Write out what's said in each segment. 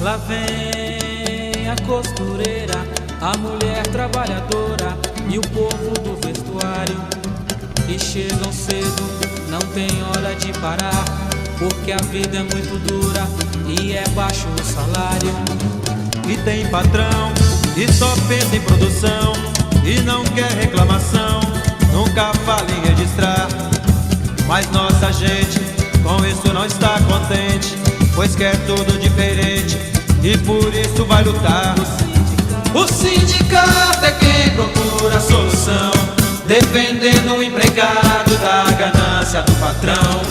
Lá vem a costureira, a mulher trabalhadora e o povo do vestuário. E chegam cedo, não tem hora de parar, porque a vida é muito dura e é baixo o salário. E tem patrão e só pensa em produção e não quer reclamação, nunca fala em registrar. Mas nossa gente com isso não está contente, pois quer tudo diferente e por isso vai lutar. O sindicato é quem procura a solução, defendendo o empregado da ganância do patrão.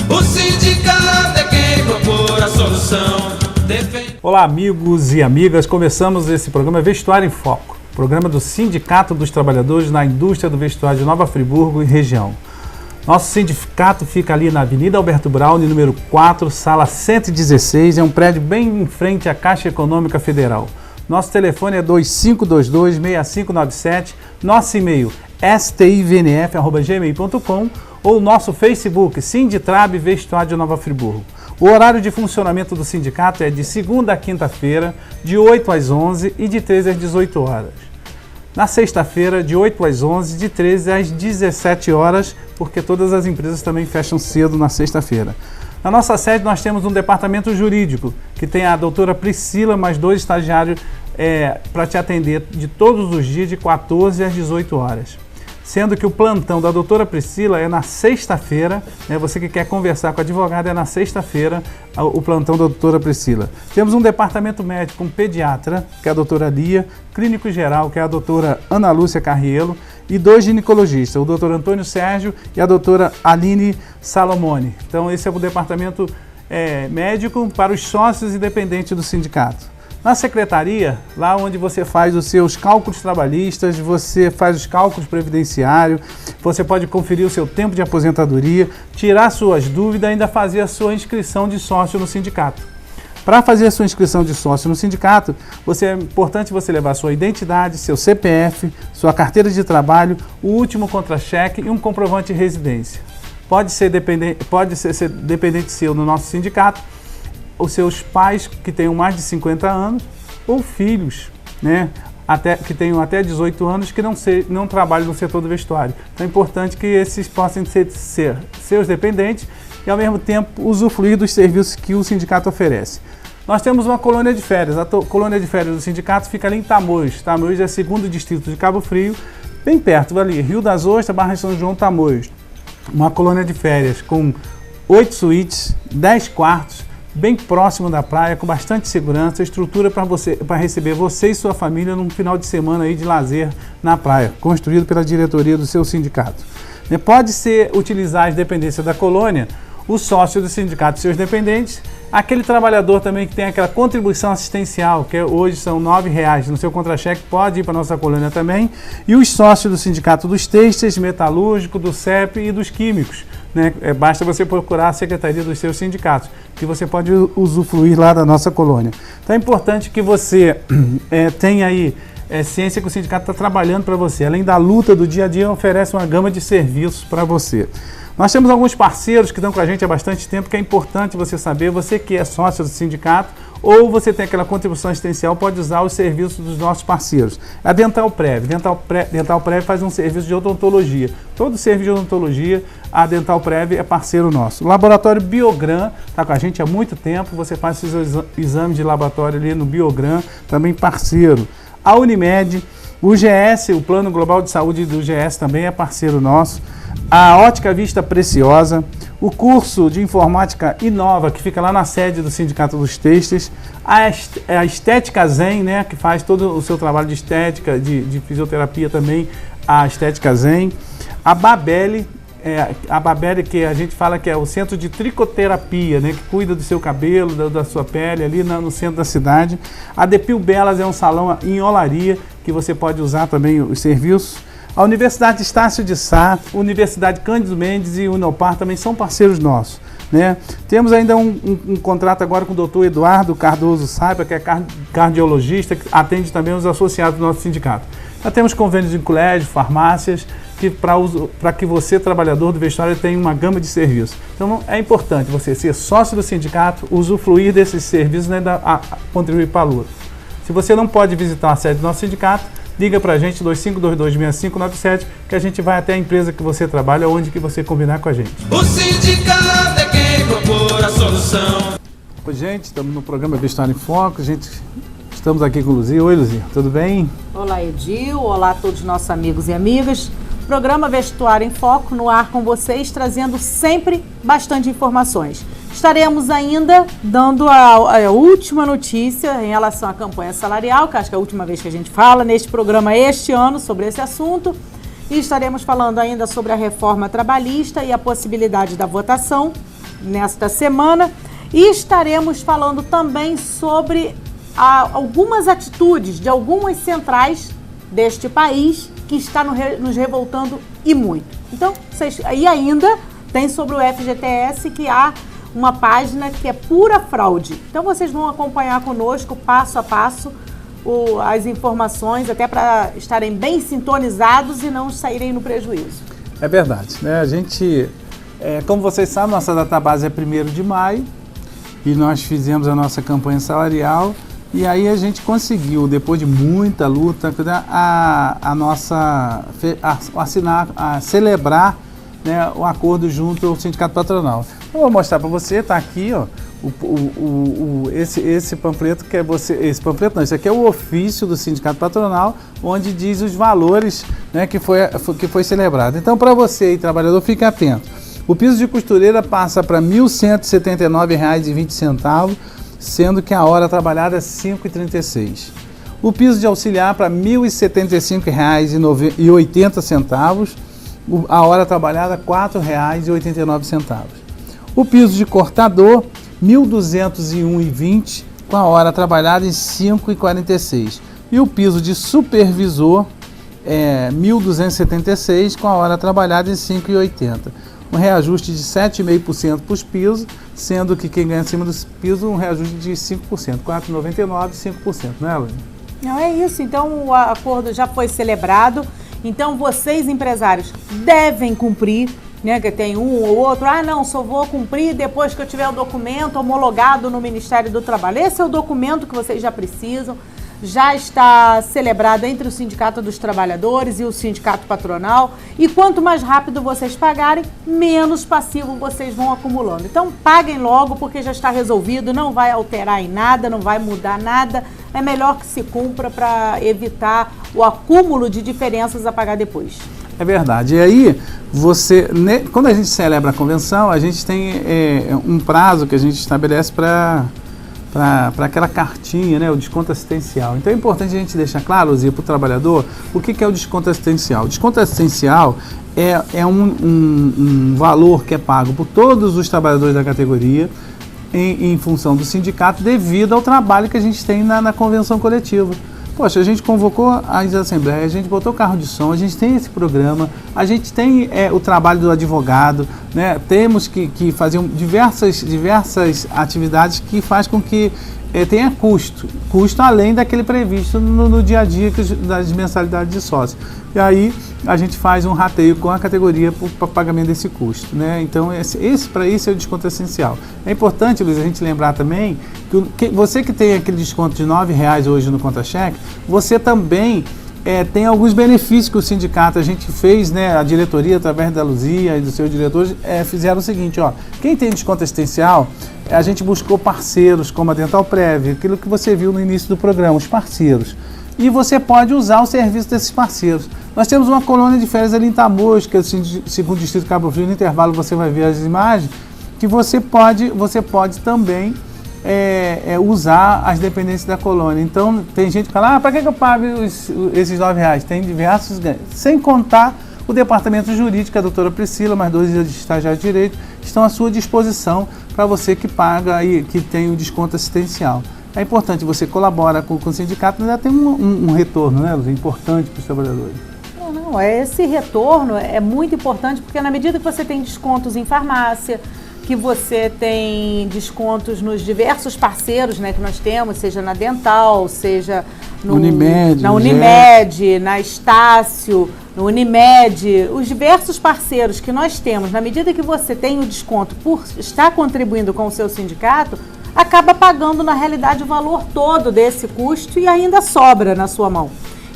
O sindicato é quem procura a solução. Olá, amigos e amigas, começamos esse programa Vestuário em Foco, programa do Sindicato dos Trabalhadores na Indústria do Vestuário de Nova Friburgo e região. Nosso sindicato fica ali na Avenida Alberto Braune, número 4, sala 116, é um prédio bem em frente à Caixa Econômica Federal. Nosso telefone é 2522-6597, nosso e-mail stivnf@gmail.com ou nosso Facebook Sinditrab Vestuário de Nova Friburgo. O horário de funcionamento do sindicato é de segunda a quinta-feira, de 8 às 11 e de 13 às 18 horas. Na sexta-feira, de 8 às 11, de 13 às 17 horas, porque todas as empresas também fecham cedo na sexta-feira. Na nossa sede nós temos um departamento jurídico, que tem a doutora Priscila, mais 2 estagiários para te atender de todos os dias, de 14 às 18 horas. Sendo que o plantão da doutora Priscila é na sexta-feira, né? Você que quer conversar com a advogada é na sexta-feira o plantão da doutora Priscila. Temos um departamento médico, um pediatra, que é a doutora Lia, clínico geral, que é a doutora Ana Lúcia Carrielo, e 2 ginecologistas, o doutor Antônio Sérgio e a doutora Aline Salomone. Então esse é o departamento médico para os sócios e dependentes do sindicato. Na secretaria, lá onde você faz os seus cálculos trabalhistas, você faz os cálculos previdenciários, você pode conferir o seu tempo de aposentadoria, tirar suas dúvidas e ainda fazer a sua inscrição de sócio no sindicato. Para fazer a sua inscrição de sócio no sindicato, é importante você levar sua identidade, seu CPF, sua carteira de trabalho, o último contra-cheque e um comprovante de residência. Pode ser dependente seu no nosso sindicato, os seus pais que tenham mais de 50 anos ou filhos, né, que tenham até 18 anos que não trabalham no setor do vestuário. Então é importante que esses possam ser seus dependentes e ao mesmo tempo usufruir dos serviços que o sindicato oferece. Nós temos uma colônia de férias. A colônia de férias do sindicato fica ali em Tamoios. Tamoios é o 2º distrito de Cabo Frio, bem perto ali, Rio das Ostras, Barra de São João, Tamoios. Uma colônia de férias com 8 suítes, 10 quartos, bem próximo da praia, com bastante segurança, estrutura para receber você e sua família num final de semana aí de lazer na praia, construído pela diretoria do seu sindicato. Pode utilizar as dependências da colônia, o sócio do sindicato e seus dependentes, aquele trabalhador também que tem aquela contribuição assistencial, que hoje são R$ 9,00 no seu contra-cheque, pode ir para a nossa colônia também, e os sócios do sindicato dos têxteis, metalúrgico, do CEP e dos químicos. Né? Basta você procurar a secretaria dos seus sindicatos, que você pode usufruir lá da nossa colônia. Então é importante que você tenha aí ciência que o sindicato está trabalhando para você. Além da luta do dia a dia, oferece uma gama de serviços para você. Nós temos alguns parceiros que estão com a gente há bastante tempo, que é importante você saber, você que é sócio do sindicato, ou você tem aquela contribuição assistencial, pode usar os serviços dos nossos parceiros. A Dental Prev. Dental Prev faz um serviço de odontologia. Todo serviço de odontologia, a Dental Prev é parceiro nosso. O Laboratório Biogram está com a gente há muito tempo, você faz seus exames de laboratório ali no Biogram, também parceiro. A Unimed, o GS, o Plano Global de Saúde do GS também é parceiro nosso. A Ótica Vista Preciosa, o curso de Informática Inova, que fica lá na sede do Sindicato dos Têxteis, a Estética Zen, né, que faz todo o seu trabalho de estética, de fisioterapia também, a Estética Zen, a Babelli, que a gente fala que é o centro de tricoterapia, né, que cuida do seu cabelo, da sua pele, ali no centro da cidade. A Depil Belas é um salão em olaria, que você pode usar também os serviços. A Universidade Estácio de Sá, Universidade Cândido Mendes e Unopar também são parceiros nossos. Né? Temos ainda um contrato agora com o Dr. Eduardo Cardoso Saiba, que é cardiologista, que atende também os associados do nosso sindicato. Nós temos convênios em colégio, farmácias, para que você, trabalhador do vestuário, tenha uma gama de serviços. Então é importante você ser sócio do sindicato, usufruir desses serviços, né, contribuir para a luta. Se você não pode visitar a sede do nosso sindicato, liga para a gente, 2522-6597, que a gente vai até a empresa que você trabalha, onde que você combinar com a gente. O sindicato é quem propor a solução. Oi, gente, estamos no programa Vestuário em Foco, estamos aqui com o Luzia. Oi, Luzia, tudo bem? Olá, Edil, olá a todos os nossos amigos e amigas. Programa Vestuário em Foco no ar com vocês, trazendo sempre bastante informações. Estaremos ainda dando a última notícia em relação à campanha salarial, que acho que é a última vez que a gente fala neste programa este ano sobre esse assunto. E estaremos falando ainda sobre a reforma trabalhista e a possibilidade da votação nesta semana. E estaremos falando também sobre algumas atitudes de algumas centrais deste país que está nos revoltando e muito. Então, e ainda tem sobre o FGTS, que há uma página que é pura fraude. Então vocês vão acompanhar conosco passo a passo as informações, até para estarem bem sintonizados e não saírem no prejuízo. É verdade, né? A gente, como vocês sabem, nossa database é 1º de maio e nós fizemos a nossa campanha salarial e aí a gente conseguiu, depois de muita luta, celebrar, né, o acordo junto ao Sindicato Patronal. Eu vou mostrar para você, está aqui, ó, esse panfleto que é esse aqui é o ofício do Sindicato Patronal, onde diz os valores, né, que foi celebrado. Então, para você aí, trabalhador, fique atento. O piso de costureira passa para R$ 1.179,20, sendo que a hora trabalhada é R$ 5,36. O piso de auxiliar para R$ 1.075,80, a hora trabalhada R$ 4,89. O piso de cortador, R$ 1.201,20, com a hora trabalhada em R$ 5,46. E o piso de supervisor é R$ 1.276, com a hora trabalhada em R$ 5,80. Um reajuste de 7,5% para os pisos, sendo que quem ganha acima dos pisos, um reajuste de 5%, 4,99% e 5%, né, Luiz? Não, é isso. Então, o acordo já foi celebrado. Então, vocês, empresários, devem cumprir, né? Que tem um ou outro, não, só vou cumprir depois que eu tiver o documento homologado no Ministério do Trabalho. Esse é o documento que vocês já precisam. Já está celebrado entre o Sindicato dos Trabalhadores e o Sindicato Patronal. E quanto mais rápido vocês pagarem, menos passivo vocês vão acumulando. Então, paguem logo, porque já está resolvido, não vai alterar em nada, não vai mudar nada. É melhor que se cumpra para evitar o acúmulo de diferenças a pagar depois. É verdade. E aí, quando a gente celebra a convenção, a gente tem um prazo que a gente estabelece para aquela cartinha, né, o desconto assistencial. Então é importante a gente deixar claro, Luzia, para o trabalhador, o que é o desconto assistencial. O desconto assistencial é um valor que é pago por todos os trabalhadores da categoria em função do sindicato, devido ao trabalho que a gente tem na convenção coletiva. Poxa, a gente convocou as assembleias, a gente botou carro de som, a gente tem esse programa, a gente tem o trabalho do advogado, né? Temos que fazer diversas atividades que faz com que tenha custo além daquele previsto no dia a dia das mensalidades de sócio. E aí a gente faz um rateio com a categoria para pagamento desse custo, né? Então para isso é o desconto essencial. É importante, Luiz, a gente lembrar também que você que tem aquele desconto de R$ 9,00 hoje no conta-cheque, você também tem alguns benefícios que o sindicato, a gente fez, né, a diretoria, através da Luzia e dos seus diretores, fizeram o seguinte, ó, quem tem desconto assistencial, a gente buscou parceiros como a Dental Prev, aquilo que você viu no início do programa, os parceiros. E você pode usar o serviço desses parceiros. Nós temos uma colônia de férias ali em Tamoios, que é o segundo distrito de Cabo Frio, no intervalo você vai ver as imagens, que você pode também usar as dependências da colônia. Então, tem gente que fala, para que eu pago esses R$ 9,00? Tem diversos ganhos. Sem contar o departamento jurídico, a doutora Priscila, mais 2 de estagiários de direito, estão à sua disposição para você que paga e que tem o desconto assistencial. É importante, você colabora com o sindicato, mas já tem um retorno, né, Luz? É importante para os trabalhadores. Esse retorno é muito importante, porque na medida que você tem descontos em farmácia, que você tem descontos nos diversos parceiros, né, que nós temos, seja na Dental, seja na Unimed, na Estácio, no Unimed, os diversos parceiros que nós temos, na medida que você tem o desconto por estar contribuindo com o seu sindicato, acaba pagando na realidade o valor todo desse custo e ainda sobra na sua mão.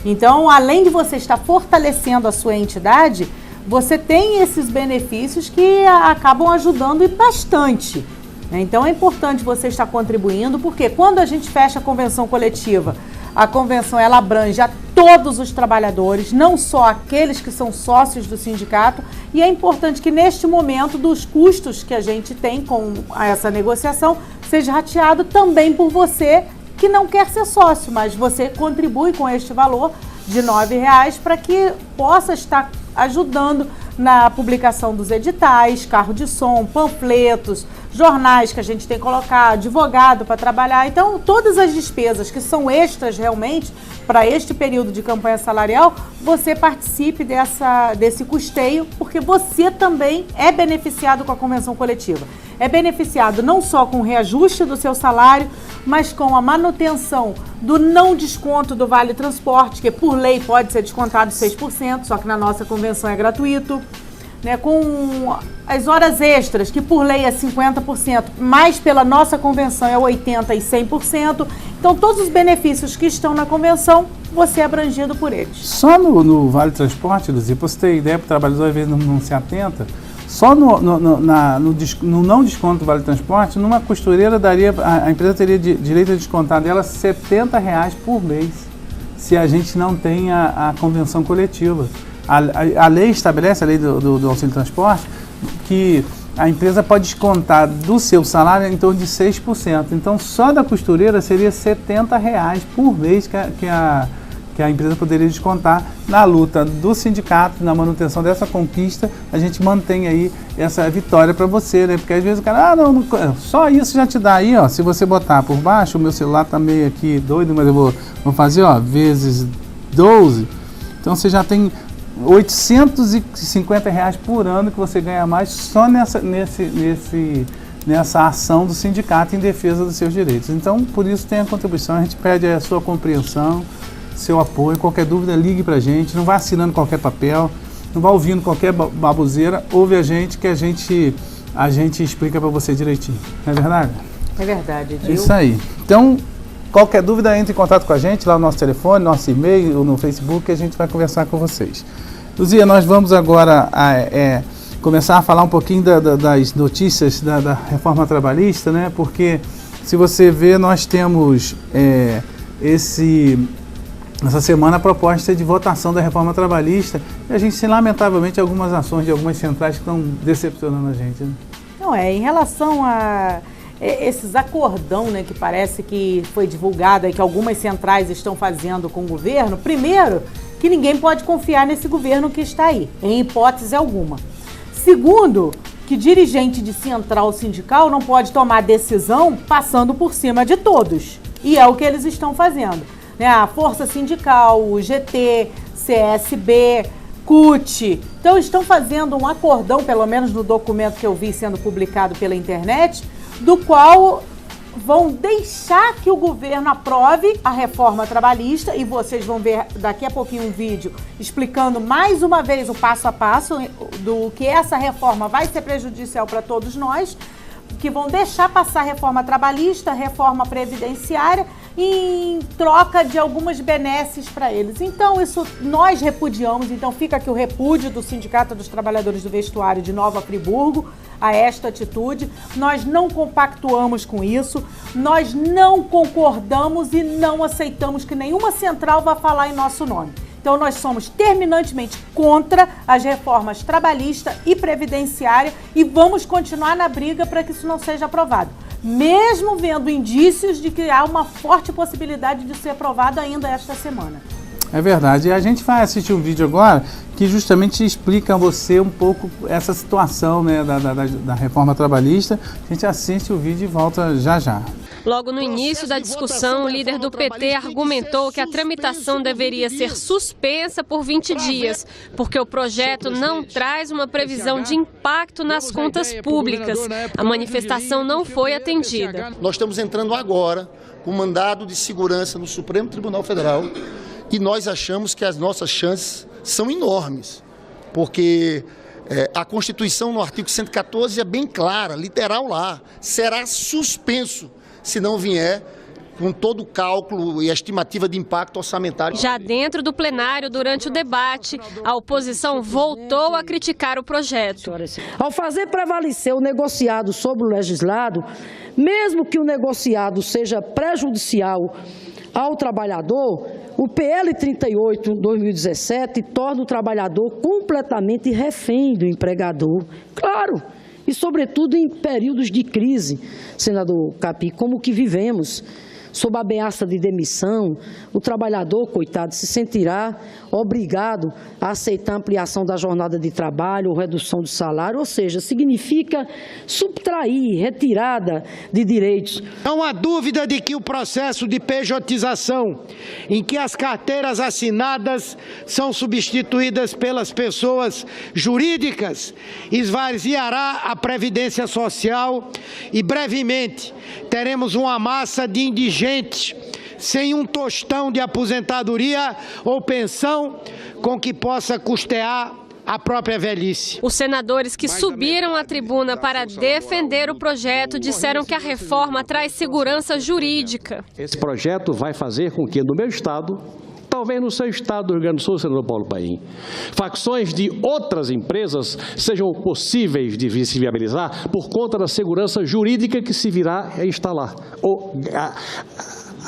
Então, além de você estar fortalecendo a sua entidade, você tem esses benefícios que acabam ajudando e bastante. Então, é importante você estar contribuindo, porque quando a gente fecha a convenção coletiva, a convenção ela abrange a todos os trabalhadores, não só aqueles que são sócios do sindicato, e é importante que neste momento dos custos que a gente tem com essa negociação seja rateado também por você que não quer ser sócio, mas você contribui com este valor de R$ 9,00 para que possa estar ajudando na publicação dos editais, carro de som, panfletos, jornais que a gente tem que colocar, advogado para trabalhar. Então, todas as despesas que são extras realmente para este período de campanha salarial, você participe desse custeio, porque você também é beneficiado com a convenção coletiva. É beneficiado não só com o reajuste do seu salário, mas com a manutenção do não desconto do Vale Transporte, que por lei pode ser descontado 6%, só que na nossa convenção é gratuito. Né, com as horas extras, que por lei é 50%, mas pela nossa convenção é 80% e 100%. Então, todos os benefícios que estão na convenção, você é abrangido por eles. Só no Vale Transporte, Luzia, para você ter ideia, para o trabalhador às vezes não se atenta, só no não desconto do Vale Transporte, numa costureira a empresa teria direito a descontar dela R$ 70,00 por mês, se a gente não tem a convenção coletiva. A lei estabelece, a lei do auxílio transporte, que a empresa pode descontar do seu salário em torno de 6%. Então, só da costureira seria R$ 70,00 por mês que a empresa poderia descontar. Na luta do sindicato, na manutenção dessa conquista, a gente mantém aí essa vitória para você, né? Porque às vezes o cara, só isso já te dá aí, ó. Se você botar por baixo, o meu celular tá meio aqui doido, mas eu vou fazer, ó, vezes 12. Então, você já tem R$ 850,00 por ano que você ganha mais só nessa ação do sindicato em defesa dos seus direitos. Então, por isso tem a contribuição, a gente pede a sua compreensão, seu apoio. Qualquer dúvida, ligue pra gente, não vá assinando qualquer papel, não vá ouvindo qualquer baboseira, ouve a gente que a gente explica para você direitinho. Não é verdade? É verdade, Edil. É isso aí. Então, qualquer dúvida, entre em contato com a gente lá no nosso telefone, nosso e-mail ou no Facebook, que a gente vai conversar com vocês. Luzia, nós vamos agora começar a falar um pouquinho das notícias da reforma trabalhista, né? Porque, se você vê, nós temos essa semana a proposta de votação da reforma trabalhista e a gente tem, lamentavelmente, algumas ações de algumas centrais que estão decepcionando a gente, né? Não, em relação a esses acordão, né, que parece que foi divulgado e que algumas centrais estão fazendo com o governo, primeiro, que ninguém pode confiar nesse governo que está aí, em hipótese alguma. Segundo, que dirigente de central sindical não pode tomar decisão passando por cima de todos. E é o que eles estão fazendo. Né? A Força Sindical, o GT, CSB, CUT. Então estão fazendo um acordão, pelo menos no documento que eu vi sendo publicado pela internet, do qual vão deixar que o governo aprove a reforma trabalhista, e vocês vão ver daqui a pouquinho um vídeo explicando mais uma vez o passo a passo do que essa reforma vai ser prejudicial para todos nós, que vão deixar passar a reforma trabalhista, a reforma previdenciária, em troca de algumas benesses para eles. Então, isso nós repudiamos, então fica aqui o repúdio do Sindicato dos Trabalhadores do Vestuário de Nova Friburgo a esta atitude. Nós não compactuamos com isso, nós não concordamos e não aceitamos que nenhuma central vá falar em nosso nome. Então, nós somos terminantemente contra as reformas trabalhista e previdenciária e vamos continuar na briga para que isso não seja aprovado, mesmo vendo indícios de que há uma forte possibilidade de ser aprovado ainda esta semana. É verdade. E a gente vai assistir um vídeo agora que justamente explica a você um pouco essa situação, né, da reforma trabalhista. A gente assiste o vídeo e volta já já. Logo no início da discussão, o líder do PT argumentou que a tramitação deveria ser suspensa por 20 dias, porque o projeto não traz uma previsão de impacto nas contas públicas. A manifestação não foi atendida. Nós estamos entrando agora com mandado de segurança no Supremo Tribunal Federal e nós achamos que as nossas chances são enormes, porque a Constituição, no artigo 114, é bem clara, literal lá, será suspenso se não vier com todo o cálculo e a estimativa de impacto orçamentário. Já dentro do plenário, durante o debate, a oposição voltou a criticar o projeto. Ao fazer prevalecer o negociado sobre o legislado, mesmo que o negociado seja prejudicial ao trabalhador, o PL 38/2017 torna o trabalhador completamente refém do empregador. Claro, e sobretudo em períodos de crise, senador Capi, como o que vivemos. Sob a ameaça de demissão, o trabalhador, coitado, se sentirá obrigado a aceitar ampliação da jornada de trabalho ou redução do salário, ou seja, significa subtrair, retirada de direitos. Não há dúvida de que o processo de pejotização, em que as carteiras assinadas são substituídas pelas pessoas jurídicas, esvaziará a Previdência Social e brevemente teremos uma massa de indigentes sem um tostão de aposentadoria ou pensão com que possa custear a própria velhice. Os senadores que subiram à tribuna para defender o projeto disseram que a reforma traz segurança jurídica. Esse projeto vai fazer com que no meu estado, talvez no seu estado do Rio Grande do Sul, senador Paulo Paim, facções de outras empresas sejam possíveis de se viabilizar por conta da segurança jurídica que se virá a instalar.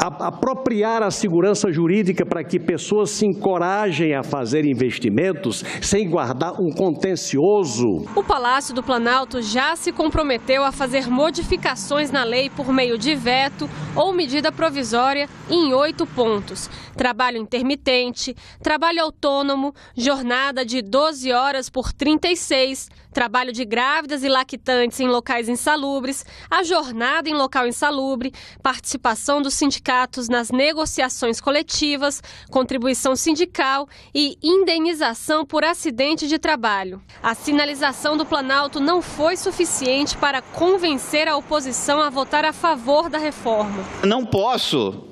Apropriar a segurança jurídica para que pessoas se encorajem a fazer investimentos sem guardar um contencioso. O Palácio do Planalto já se comprometeu a fazer modificações na lei por meio de veto ou medida provisória em 8 pontos. Trabalho intermitente, trabalho autônomo, jornada de 12 horas por 36, trabalho de grávidas e lactantes em locais insalubres, a jornada em local insalubre, participação dos sindicatos nas negociações coletivas, contribuição sindical e indenização por acidente de trabalho. A sinalização do Planalto não foi suficiente para convencer a oposição a votar a favor da reforma. Não posso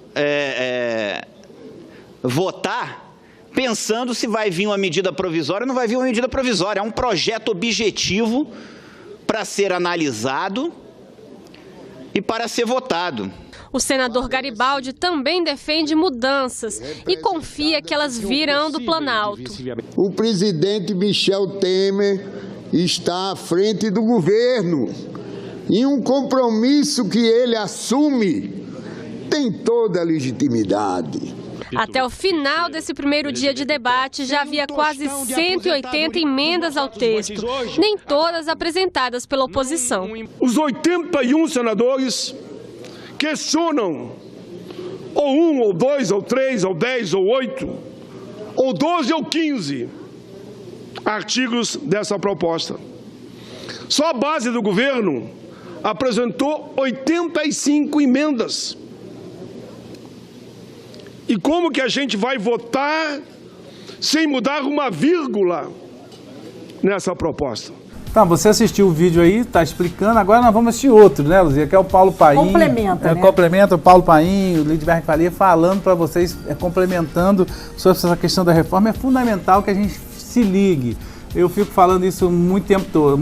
votar pensando se vai vir uma medida provisória ou não vai vir uma medida provisória. É um projeto objetivo para ser analisado e para ser votado. O senador Garibaldi também defende mudanças e confia que elas virão do Planalto. O presidente Michel Temer está à frente do governo e um compromisso que ele assume tem toda a legitimidade. Até o final desse primeiro dia de debate, já havia quase 180 emendas ao texto, nem todas apresentadas pela oposição. Os 81 senadores questionam ou 1, ou 2, ou 3, ou 10, ou 8, ou 12, ou 15 artigos dessa proposta. Só a base do governo apresentou 85 emendas. E como que a gente vai votar sem mudar uma vírgula nessa proposta? Tá, você assistiu o vídeo aí, tá explicando, agora nós vamos assistir outro, né, Luzia, que é o Paulo Paim. Complementa, né? Complementa o Paulo Paim, o Lidberg Faria, falando para vocês, complementando sobre essa questão da reforma. É fundamental que a gente se ligue. Eu fico falando isso muito tempo todo,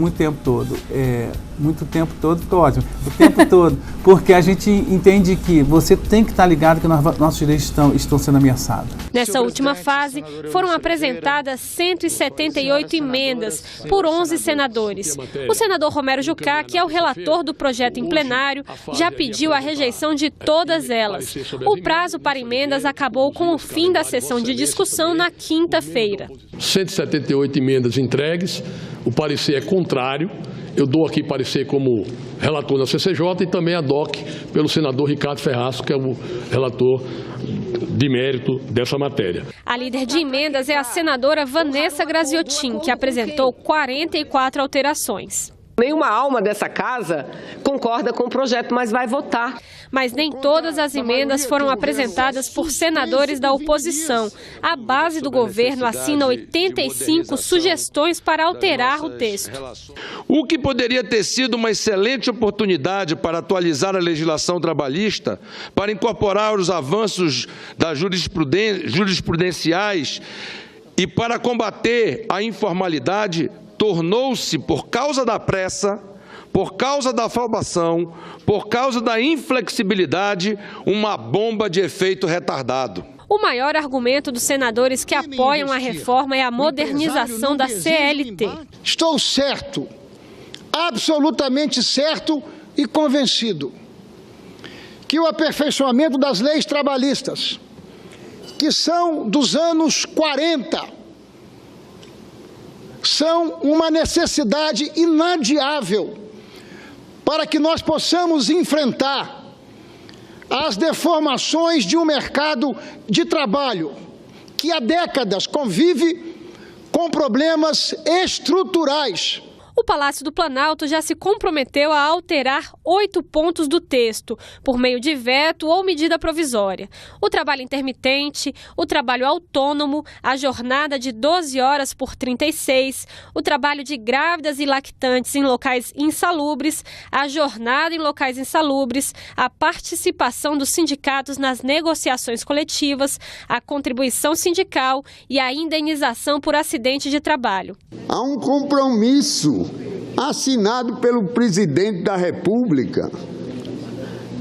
ficou ótimo, o tempo todo, porque a gente entende que você tem que estar ligado que nossos direitos estão sendo ameaçados. Nessa última fase, foram apresentadas 178 emendas por 11 senadores. O senador Romero Jucá, que é o relator do projeto em plenário, já pediu a rejeição de todas elas. O prazo para emendas acabou com o fim da sessão de discussão na quinta-feira. 178 emendas entregues, o parecer é contrário. Eu dou aqui parecer como relator da CCJ e também a DOC pelo senador Ricardo Ferraz, que é o relator de mérito dessa matéria. A líder de emendas é a senadora Vanessa Graziotin, que apresentou 44 alterações. Nenhuma alma dessa casa concorda com o projeto, mas vai votar. Mas nem todas as emendas foram apresentadas por senadores da oposição. A base do governo assina 85 sugestões para alterar o texto. O que poderia ter sido uma excelente oportunidade para atualizar a legislação trabalhista, para incorporar os avanços das jurisprudenciais e para combater a informalidade, tornou-se, por causa da pressa, por causa da afobação, por causa da inflexibilidade, uma bomba de efeito retardado. O maior argumento dos senadores que apoiam a reforma é a modernização da CLT. Estou certo, absolutamente certo e convencido, que o aperfeiçoamento das leis trabalhistas, que são dos anos 40, são uma necessidade inadiável para que nós possamos enfrentar as deformações de um mercado de trabalho que há décadas convive com problemas estruturais. O Palácio do Planalto já se comprometeu a alterar 8 pontos do texto, por meio de veto ou medida provisória. O trabalho intermitente, o trabalho autônomo, a jornada de 12 horas por 36, o trabalho de grávidas e lactantes em locais insalubres, a jornada em locais insalubres, a participação dos sindicatos nas negociações coletivas, a contribuição sindical e a indenização por acidente de trabalho. Há um compromisso assinado pelo presidente da República.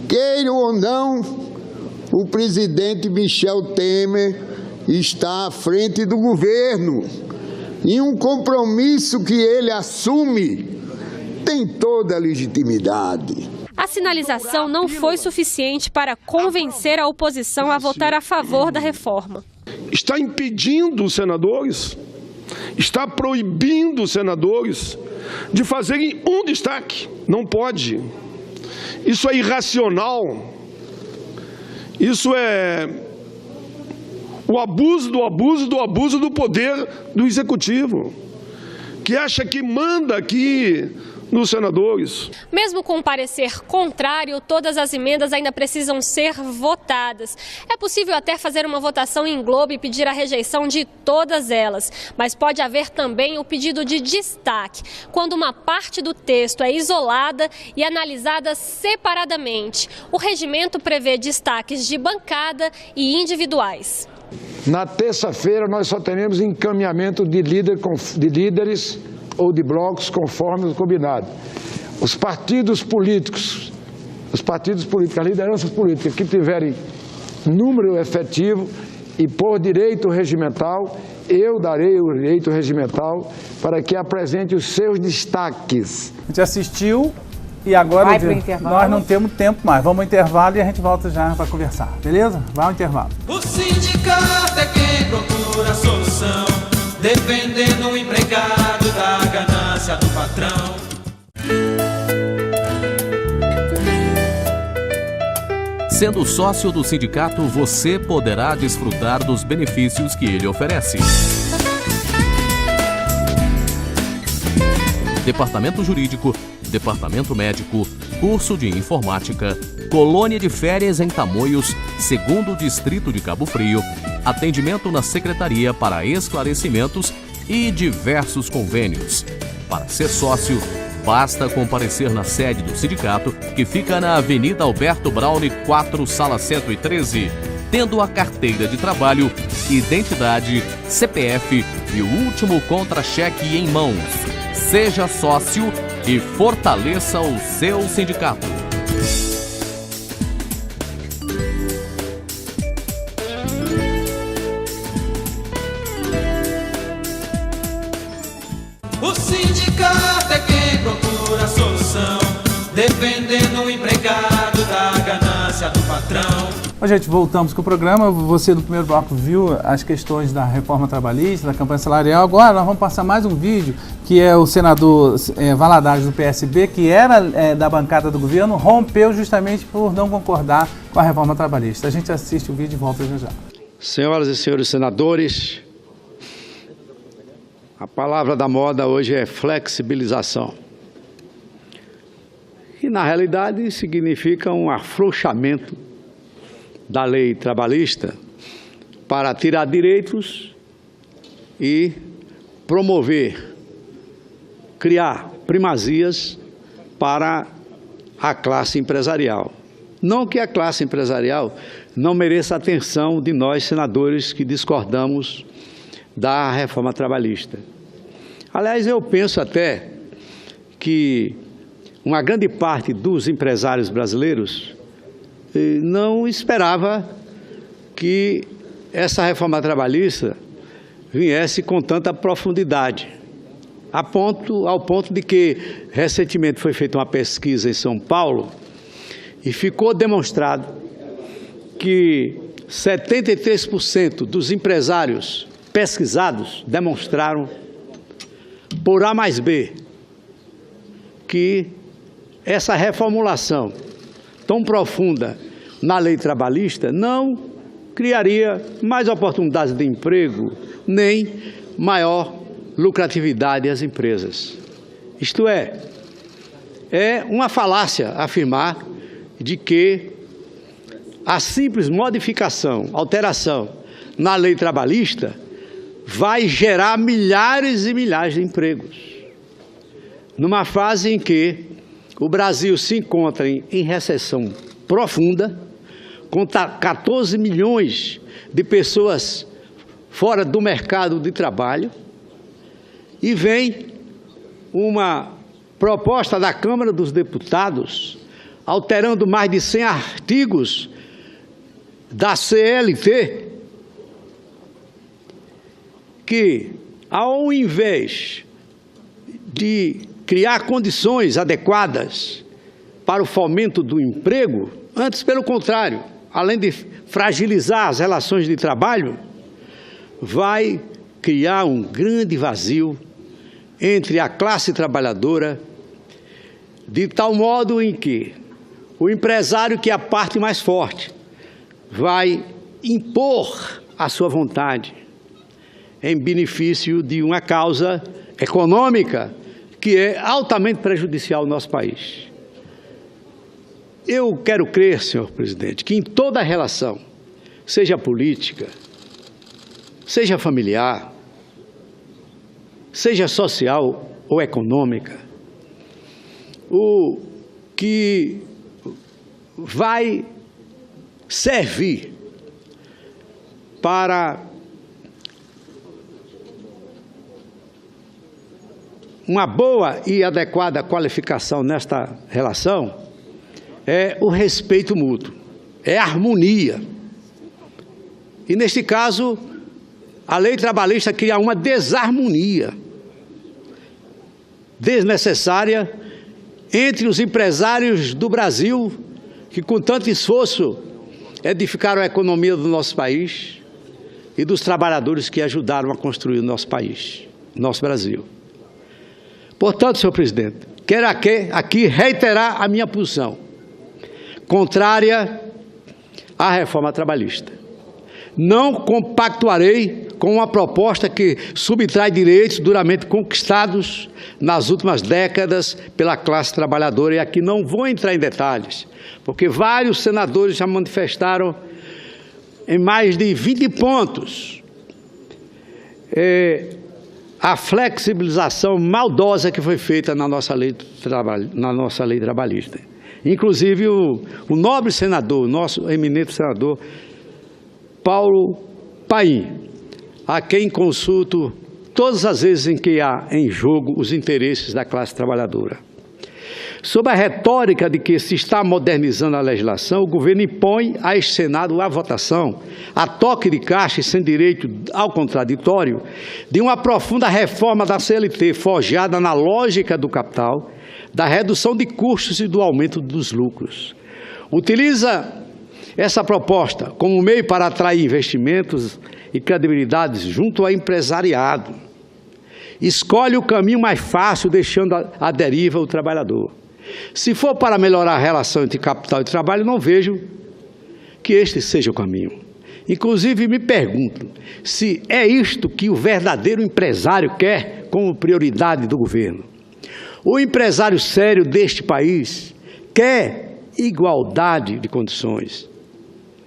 Queira ou não, o presidente Michel Temer está à frente do governo. E um compromisso que ele assume tem toda a legitimidade. A sinalização não foi suficiente para convencer a oposição a votar a favor da reforma. Está impedindo os senadores, está proibindo os senadores de fazerem um destaque. Não pode. Isso é irracional. Isso é o abuso do poder do executivo, que acha que manda aqui nos senadores. Mesmo com um parecer contrário, todas as emendas ainda precisam ser votadas. É possível até fazer uma votação em globo e pedir a rejeição de todas elas, mas pode haver também o pedido de destaque, quando uma parte do texto é isolada e analisada separadamente. O regimento prevê destaques de bancada e individuais. Na terça-feira nós só teremos encaminhamento de líderes ou de blocos, conforme o combinado. Os partidos políticos, as lideranças políticas que tiverem número efetivo e por direito regimental, eu darei o direito regimental para que apresente os seus destaques. A gente assistiu e agora nós não temos tempo mais. Vamos ao intervalo e a gente volta já para conversar, beleza? Vai ao intervalo. O sindicato é quem procura a solução, defendendo o empregado da ganância do patrão. Sendo sócio do sindicato, você poderá desfrutar dos benefícios que ele oferece. Departamento Jurídico, Departamento Médico, curso de Informática, colônia de férias em Tamoios, 2º Distrito de Cabo Frio, atendimento na Secretaria para esclarecimentos e diversos convênios. Para ser sócio, basta comparecer na sede do sindicato, que fica na Avenida Alberto Braune 4, Sala 113, tendo a carteira de trabalho, identidade, CPF e o último contra-cheque em mãos. Seja sócio e fortaleça o seu sindicato. O sindicato é quem procura a solução, defendendo o empregado da ganância do patrão. Bom, gente, voltamos com o programa. Você, no primeiro bloco, viu as questões da reforma trabalhista, da campanha salarial. Agora nós vamos passar mais um vídeo, que é o senador Valadares, do PSB, que era da bancada do governo, rompeu justamente por não concordar com a reforma trabalhista. A gente assiste o vídeo e volta já já. Senhoras e senhores senadores, a palavra da moda hoje é flexibilização. que na realidade significa um afrouxamento da lei trabalhista para tirar direitos e promover, criar primazias para a classe empresarial. Não que a classe empresarial não mereça atenção de nós, senadores, que discordamos da reforma trabalhista. Aliás, eu penso até que uma grande parte dos empresários brasileiros não esperava que essa reforma trabalhista viesse com tanta profundidade, ao ponto de que recentemente foi feita uma pesquisa em São Paulo e ficou demonstrado que 73% dos empresários pesquisados demonstraram, por A mais B, que essa reformulação tão profunda na lei trabalhista não criaria mais oportunidades de emprego, nem maior lucratividade às empresas. Isto é uma falácia afirmar de que a simples modificação, alteração na lei trabalhista vai gerar milhares e milhares de empregos. Numa fase em que o Brasil se encontra em recessão profunda, com 14 milhões de pessoas fora do mercado de trabalho, e vem uma proposta da Câmara dos Deputados alterando mais de 100 artigos da CLT, que, ao invés de criar condições adequadas para o fomento do emprego, antes, pelo contrário, além de fragilizar as relações de trabalho, vai criar um grande vazio entre a classe trabalhadora, de tal modo em que o empresário, que é a parte mais forte, vai impor a sua vontade em benefício de uma causa econômica que é altamente prejudicial ao nosso país. Eu quero crer, senhor presidente, que em toda relação, seja política, seja familiar, seja social ou econômica, o que vai servir para uma boa e adequada qualificação nesta relação é o respeito mútuo, é a harmonia. E, neste caso, a lei trabalhista cria uma desarmonia desnecessária entre os empresários do Brasil, que com tanto esforço edificaram a economia do nosso país, e dos trabalhadores que ajudaram a construir o nosso país, nosso Brasil. Portanto, senhor presidente, quero aqui reiterar a minha posição contrária à reforma trabalhista. Não compactuarei com uma proposta que subtrai direitos duramente conquistados nas últimas décadas pela classe trabalhadora. E aqui não vou entrar em detalhes, porque vários senadores já manifestaram em mais de 20 pontos a flexibilização maldosa que foi feita na nossa lei trabalhista. Inclusive o nobre senador, nosso eminente senador Paulo Paim, a quem consulto todas as vezes em que há em jogo os interesses da classe trabalhadora. Sob a retórica de que se está modernizando a legislação, o governo impõe a este Senado a votação, a toque de caixa e sem direito ao contraditório, de uma profunda reforma da CLT, forjada na lógica do capital, da redução de custos e do aumento dos lucros. Utiliza essa proposta como meio para atrair investimentos e credibilidade junto ao empresariado. Escolhe o caminho mais fácil, deixando à deriva o trabalhador. Se for para melhorar a relação entre capital e trabalho, não vejo que este seja o caminho. Inclusive, me pergunto se é isto que o verdadeiro empresário quer como prioridade do governo. O empresário sério deste país quer igualdade de condições,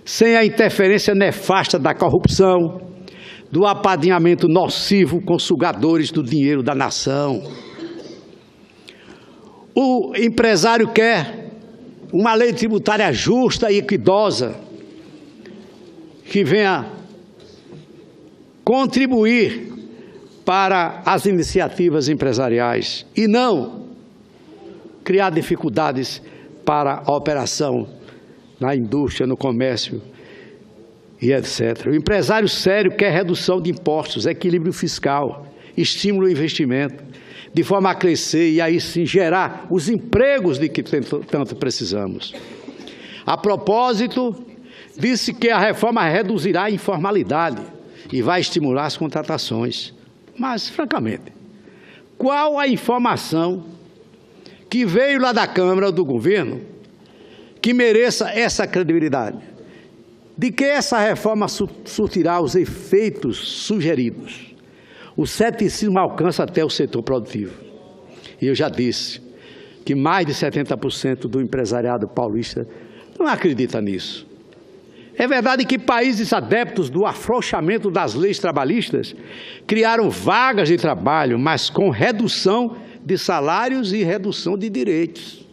sem a interferência nefasta da corrupção, do apadrinhamento nocivo com sugadores do dinheiro da nação. O empresário quer uma lei tributária justa e equidosa, que venha contribuir para as iniciativas empresariais e não criar dificuldades para a operação na indústria, no comércio e etc. O empresário sério quer redução de impostos, equilíbrio fiscal, estímulo ao investimento, de forma a crescer e aí sim gerar os empregos de que tanto precisamos. A propósito, disse que a reforma reduzirá a informalidade e vai estimular as contratações. Mas, francamente, qual a informação que veio lá da Câmara do Governo que mereça essa credibilidade? De que essa reforma surtirá os efeitos sugeridos? O ceticismo alcança até o setor produtivo. E eu já disse que mais de 70% do empresariado paulista não acredita nisso. É verdade que países adeptos do afrouxamento das leis trabalhistas criaram vagas de trabalho, mas com redução de salários e redução de direitos.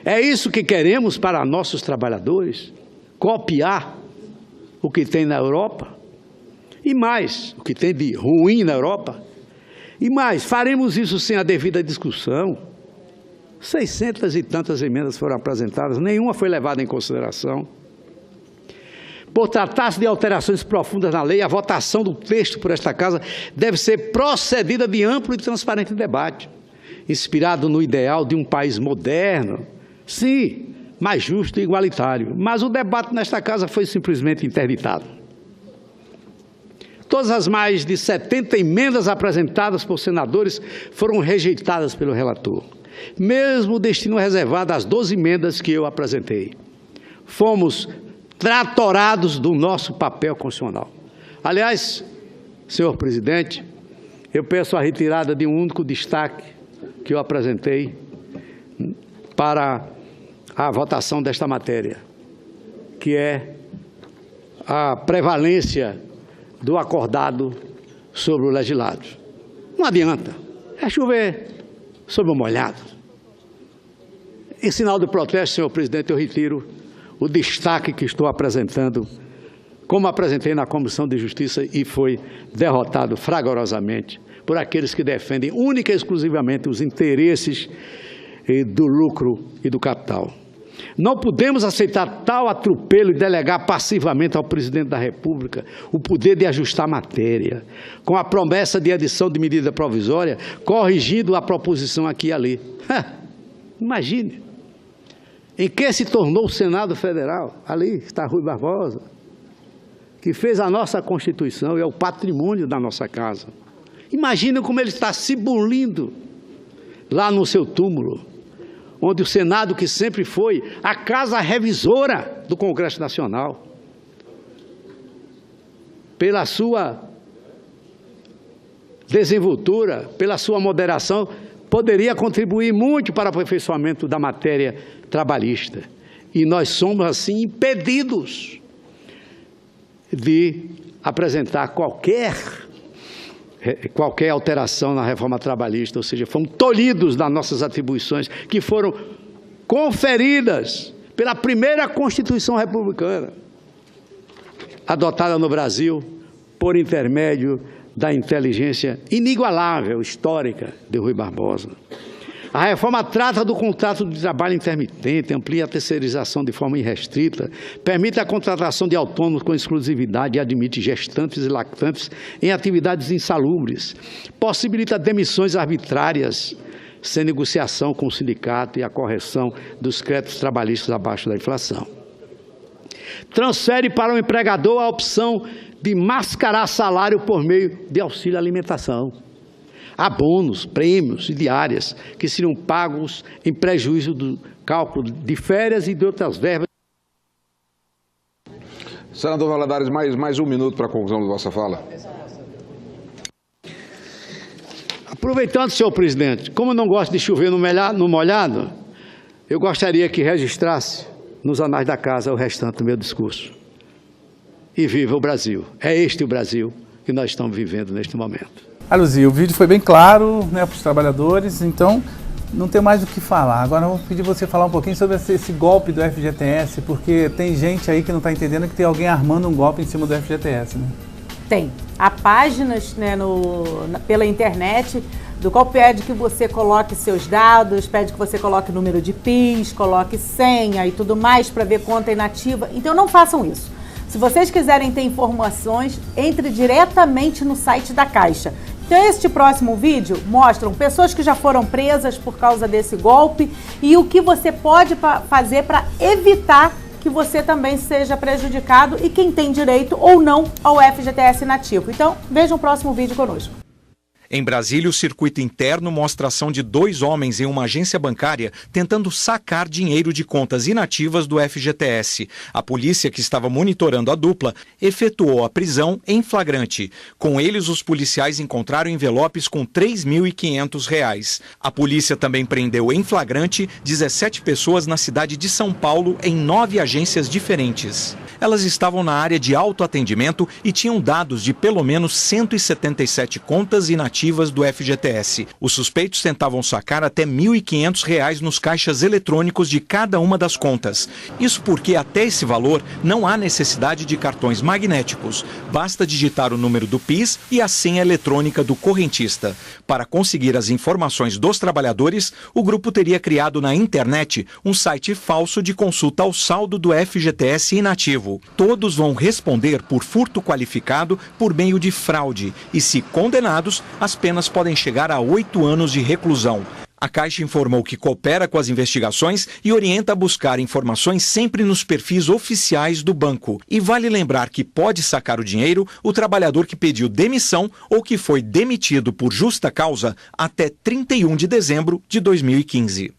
É isso que queremos para nossos trabalhadores? Copiar o que tem na Europa? E mais, o que tem de ruim na Europa? E mais, faremos isso sem a devida discussão? 600 e tantas emendas foram apresentadas, nenhuma foi levada em consideração. Por tratar-se de alterações profundas na lei, a votação do texto por esta Casa deve ser procedida de amplo e transparente debate, inspirado no ideal de um país moderno, sim, mais justo e igualitário. Mas o debate nesta Casa foi simplesmente interditado. Todas as mais de 70 emendas apresentadas por senadores foram rejeitadas pelo relator, mesmo o destino reservado às 12 emendas que eu apresentei. Fomos tratorados do nosso papel constitucional. Aliás, senhor presidente, eu peço a retirada de um único destaque que eu apresentei para a votação desta matéria, que é a prevalência do acordado sobre o legislado. Não adianta, é chover sobre o molhado. Em sinal de protesto, senhor presidente, eu retiro o destaque que estou apresentando, como apresentei na Comissão de Justiça e foi derrotado fragorosamente por aqueles que defendem única e exclusivamente os interesses do lucro e do capital. Não podemos aceitar tal atropelo e delegar passivamente ao presidente da República o poder de ajustar a matéria, com a promessa de edição de medida provisória, corrigindo a proposição aqui e ali. Imagine. Em que se tornou o Senado Federal? Ali está Rui Barbosa, que fez a nossa Constituição e é o patrimônio da nossa casa. Imagina como ele está se bulindo lá no seu túmulo, onde o Senado, que sempre foi a casa revisora do Congresso Nacional, pela sua desenvoltura, pela sua moderação, poderia contribuir muito para o aperfeiçoamento da matéria trabalhista. E nós somos, assim, impedidos de apresentar qualquer alteração na reforma trabalhista, ou seja, fomos tolhidos das nossas atribuições que foram conferidas pela primeira Constituição republicana, adotada no Brasil por intermédio da inteligência inigualável, histórica, de Rui Barbosa. A reforma trata do contrato de trabalho intermitente, amplia a terceirização de forma irrestrita, permite a contratação de autônomos com exclusividade e admite gestantes e lactantes em atividades insalubres, possibilita demissões arbitrárias, sem negociação com o sindicato e a correção dos créditos trabalhistas abaixo da inflação. Transfere para o empregador a opção de mascarar salário por meio de auxílio alimentação. Há bônus, prêmios e diárias que seriam pagos em prejuízo do cálculo de férias e de outras verbas. Senador Valadares, mais um minuto para a conclusão da vossa fala. Aproveitando, senhor presidente, como eu não gosto de chover no molhado, eu gostaria que registrasse nos anais da casa o restante do meu discurso. E viva o Brasil. É este o Brasil que nós estamos vivendo neste momento. Luzia, o vídeo foi bem claro, né, para os trabalhadores, então não tem mais o que falar. Agora eu vou pedir você falar um pouquinho sobre esse golpe do FGTS, porque tem gente aí que não está entendendo que tem alguém armando um golpe em cima do FGTS, né? Tem. Há páginas, né, pela internet do qual pede que você coloque seus dados, pede que você coloque número de PIS, coloque senha e tudo mais para ver conta inativa. Então não façam isso. Se vocês quiserem ter informações, entre diretamente no site da Caixa. Então este próximo vídeo mostra pessoas que já foram presas por causa desse golpe e o que você pode fazer para evitar que você também seja prejudicado e quem tem direito ou não ao FGTS inativo. Então vejam o próximo vídeo conosco. Em Brasília, o circuito interno mostra a ação de 2 homens em uma agência bancária tentando sacar dinheiro de contas inativas do FGTS. A polícia, que estava monitorando a dupla, efetuou a prisão em flagrante. Com eles, os policiais encontraram envelopes com R$ 3.500. A polícia também prendeu em flagrante 17 pessoas na cidade de São Paulo em 9 agências diferentes. Elas estavam na área de autoatendimento e tinham dados de pelo menos 177 contas inativas do FGTS. Os suspeitos tentavam sacar até R$ 1.500 nos caixas eletrônicos de cada uma das contas. Isso porque até esse valor não há necessidade de cartões magnéticos. Basta digitar o número do PIS e a senha eletrônica do correntista. Para conseguir as informações dos trabalhadores, o grupo teria criado na internet um site falso de consulta ao saldo do FGTS inativo. Todos vão responder por furto qualificado por meio de fraude e, se condenados, as penas podem chegar a 8 anos de reclusão. A Caixa informou que coopera com as investigações e orienta a buscar informações sempre nos perfis oficiais do banco. E vale lembrar que pode sacar o dinheiro o trabalhador que pediu demissão ou que foi demitido por justa causa até 31 de dezembro de 2015.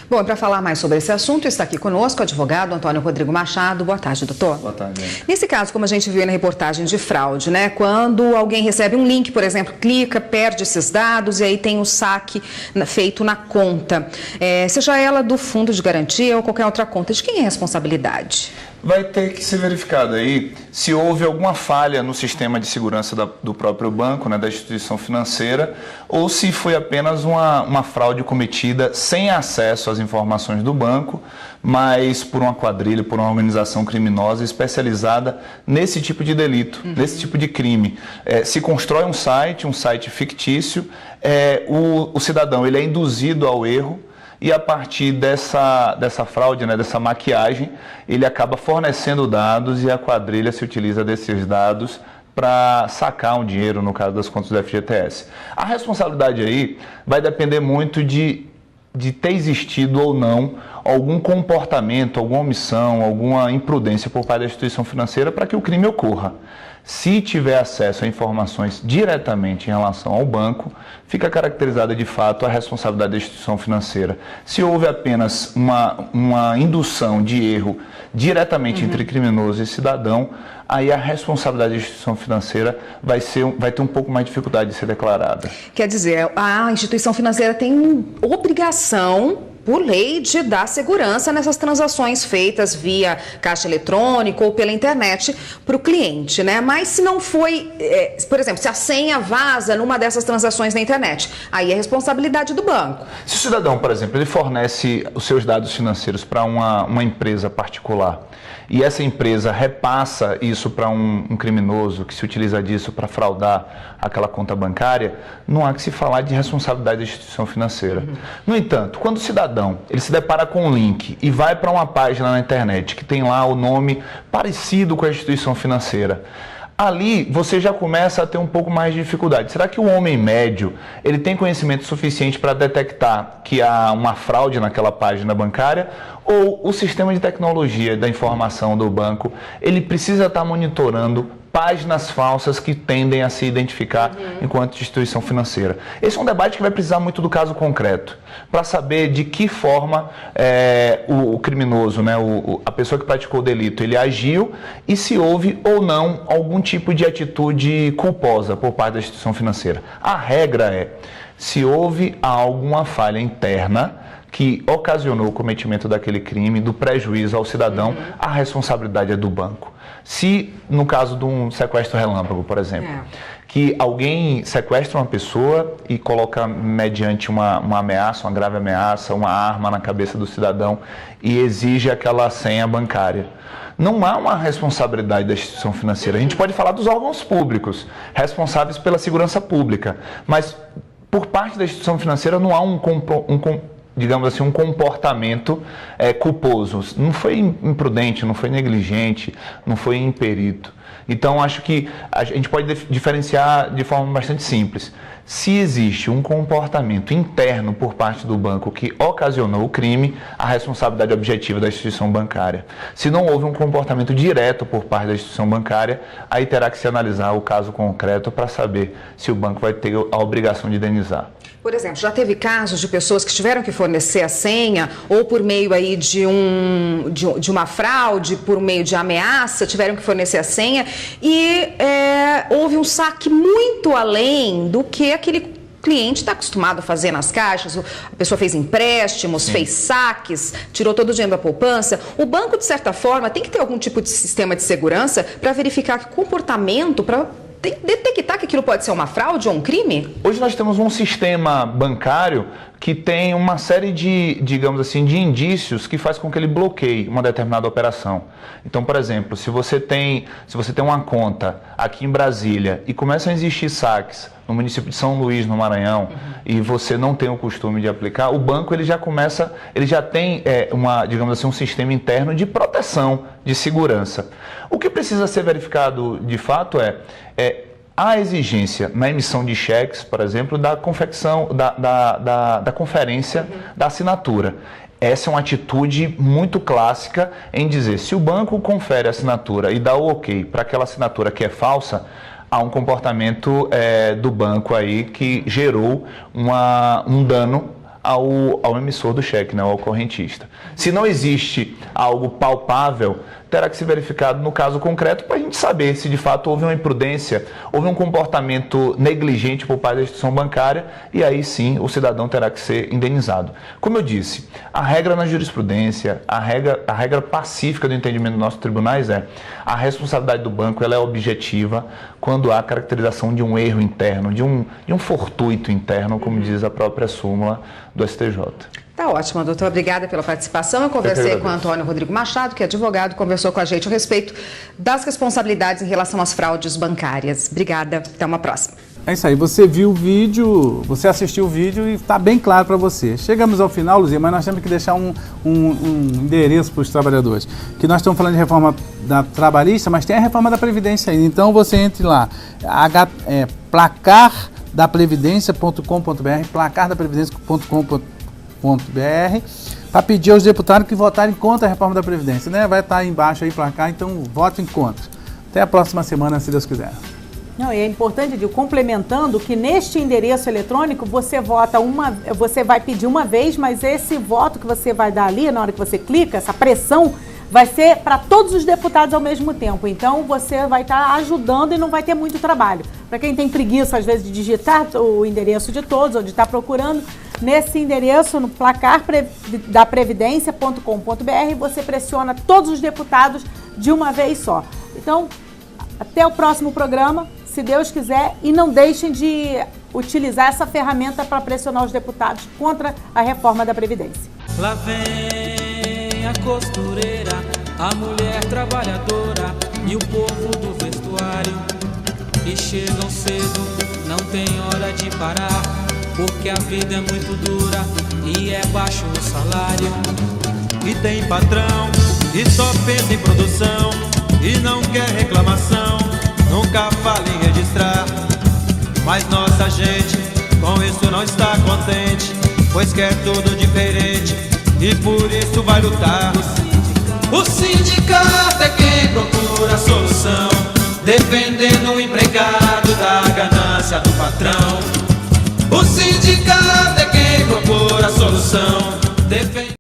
Bom, para falar mais sobre esse assunto, está aqui conosco o advogado Antônio Rodrigo Machado. Boa tarde, doutor. Boa tarde. Nesse caso, como a gente viu na reportagem de fraude, né? Quando alguém recebe um link, por exemplo, clica, perde esses dados e aí tem o saque feito na conta. Seja ela do fundo de garantia ou qualquer outra conta, de quem é a responsabilidade? Vai ter que ser verificado aí se houve alguma falha no sistema de segurança do próprio banco, né, da instituição financeira, ou se foi apenas uma fraude cometida sem acesso às informações do banco, mas por uma quadrilha, por uma organização criminosa especializada nesse tipo de delito, nesse tipo de crime. Se constrói um site fictício, o cidadão ele é induzido ao erro, e a partir dessa fraude, né, dessa maquiagem, ele acaba fornecendo dados e a quadrilha se utiliza desses dados para sacar um dinheiro, no caso das contas do FGTS. A responsabilidade aí vai depender muito de ter existido ou não algum comportamento, alguma omissão, alguma imprudência por parte da instituição financeira para que o crime ocorra. Se tiver acesso a informações diretamente em relação ao banco, fica caracterizada de fato a responsabilidade da instituição financeira. Se houve apenas uma indução de erro diretamente entre criminoso e cidadão, aí a responsabilidade da instituição financeira vai ter um pouco mais de dificuldade de ser declarada. Quer dizer, a instituição financeira tem obrigação, por lei, de dar segurança nessas transações feitas via caixa eletrônico ou pela internet para o cliente, né? Mas se não foi, por exemplo, se a senha vaza numa dessas transações na internet, aí é responsabilidade do banco. Se o cidadão, por exemplo, ele fornece os seus dados financeiros para uma empresa particular e essa empresa repassa isso para um criminoso que se utiliza disso para fraudar aquela conta bancária, não há que se falar de responsabilidade da instituição financeira. No entanto, quando o cidadão ele se depara com um link e vai para uma página na internet que tem lá o nome parecido com a instituição financeira, ali você já começa a ter um pouco mais de dificuldade. Será que o homem médio ele tem conhecimento suficiente para detectar que há uma fraude naquela página bancária? Ou o sistema de tecnologia da informação do banco ele precisa estar monitorando páginas falsas que tendem a se identificar enquanto instituição financeira? Esse é um debate que vai precisar muito do caso concreto, para saber de que forma o criminoso, né, a pessoa que praticou o delito, ele agiu e se houve ou não algum tipo de atitude culposa por parte da instituição financeira. A regra é, se houve alguma falha interna, que ocasionou o cometimento daquele crime, do prejuízo ao cidadão, a responsabilidade é do banco. Se, no caso de um sequestro relâmpago, por exemplo, que alguém sequestra uma pessoa e coloca mediante uma ameaça, uma grave ameaça, uma arma na cabeça do cidadão e exige aquela senha bancária. Não há uma responsabilidade da instituição financeira. A gente pode falar dos órgãos públicos, responsáveis pela segurança pública, mas por parte da instituição financeira não há digamos assim, um comportamento culposo. Não foi imprudente, não foi negligente, não foi imperito. Então, acho que a gente pode diferenciar de forma bastante simples. Se existe um comportamento interno por parte do banco que ocasionou o crime, a responsabilidade objetiva da instituição bancária. Se não houve um comportamento direto por parte da instituição bancária, aí terá que se analisar o caso concreto para saber se o banco vai ter a obrigação de indenizar. Por exemplo, já teve casos de pessoas que tiveram que fornecer a senha ou por meio aí de uma fraude, por meio de ameaça, tiveram que fornecer a senha e houve um saque muito além do que aquele cliente está acostumado a fazer nas caixas. A pessoa fez empréstimos, fez saques, tirou todo o dinheiro da poupança. O banco, de certa forma, tem que ter algum tipo de sistema de segurança para verificar que comportamento, para detectar que aquilo pode ser uma fraude ou um crime? Hoje nós temos um sistema bancário que tem uma série de, digamos assim, de indícios que faz com que ele bloqueie uma determinada operação. Então, por exemplo, se você tem uma conta aqui em Brasília e começam a existir saques no município de São Luís, no Maranhão, e você não tem o costume de aplicar, o banco ele já tem digamos assim, um sistema interno de proteção, de segurança. O que precisa ser verificado de fato a exigência na emissão de cheques, por exemplo, da confecção, da conferência da assinatura. Essa é uma atitude muito clássica em dizer, se o banco confere a assinatura e dá o ok para aquela assinatura que é falsa, há um comportamento do banco aí que gerou um dano ao emissor do cheque, né, ao correntista. Se não existe algo palpável, terá que ser verificado no caso concreto para a gente saber se de fato houve uma imprudência, houve um comportamento negligente por parte da instituição bancária e aí sim o cidadão terá que ser indenizado. Como eu disse, a regra na jurisprudência, a regra pacífica do entendimento dos nossos tribunais a responsabilidade do banco ela é objetiva quando há caracterização de um erro interno, de um fortuito interno, como diz a própria súmula do STJ. Tá ótimo, doutor. Obrigada pela participação. Eu conversei com o Antônio Rodrigo Machado, que é advogado, conversou com a gente a respeito das responsabilidades em relação às fraudes bancárias. Obrigada. Até uma próxima. É isso aí. Você viu o vídeo, você assistiu o vídeo e está bem claro para você. Chegamos ao final, Luzia, mas nós temos que deixar um endereço para os trabalhadores. Que nós estamos falando de reforma da trabalhista, mas tem a reforma da Previdência ainda. Então você entre lá, placardaprevidência.com.br, placardaprevidência.com.br, para pedir aos deputados que votarem contra a reforma da Previdência, né? Vai estar aí embaixo aí para cá, então votem contra. Até a próxima semana, se Deus quiser. Não, e é importante, Edil, complementando que neste endereço eletrônico você vai pedir uma vez, mas esse voto que você vai dar ali, na hora que você clica, essa pressão vai ser para todos os deputados ao mesmo tempo. Então você vai estar ajudando e não vai ter muito trabalho. Para quem tem preguiça, às vezes, de digitar o endereço de todos ou de estar procurando, nesse endereço, no placardaprevidência.com.br, você pressiona todos os deputados de uma vez só. Então, até o próximo programa, se Deus quiser, e não deixem de utilizar essa ferramenta para pressionar os deputados contra a reforma da Previdência. Lá vem a costureira, a mulher trabalhadora e o povo do vestuário, que chegam cedo, não tem hora de parar, porque a vida é muito dura e é baixo o salário. E tem patrão que só pensa em produção e não quer reclamação, nunca fala em registrar. Mas nossa gente com isso não está contente, pois quer tudo diferente e por isso vai lutar. O sindicato é quem procura a solução, defendendo o empregado da ganância do patrão. O sindicato é